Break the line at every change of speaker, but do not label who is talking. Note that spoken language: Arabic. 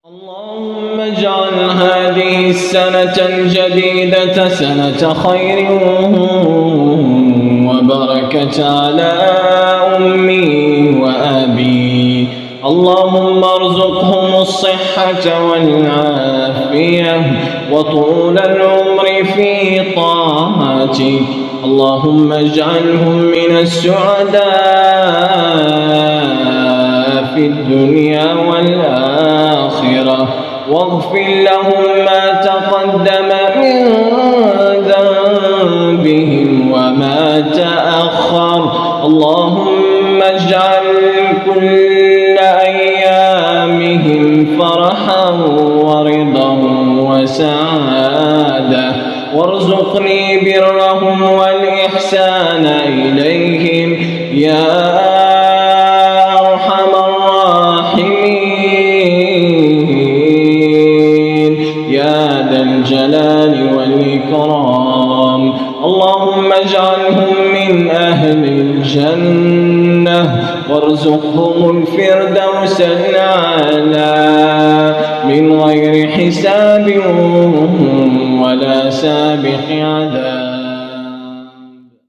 اللهم اجعل هذه السنة الجديدة سنة خير وبركة على أمي وأبي. اللهم ارزقهم الصحة والعافية وطول العمر في طاعتك. اللهم اجعلهم من السعداء في الدنيا والآخرة، واغفر لهم ما تقدم من ذنبهم وما تأخر. اللهم اجعل كل أيامهم فرحا ورضا وسعادة، وارزقني برهم والإحسان إليهم يا أرحم الراحمين يا ذا الجلال والإكرام. اللهم اجعلهم من أهل الجنة وارزقهم الفردوس الأعلى من غير حساب ولا سابق عذاب.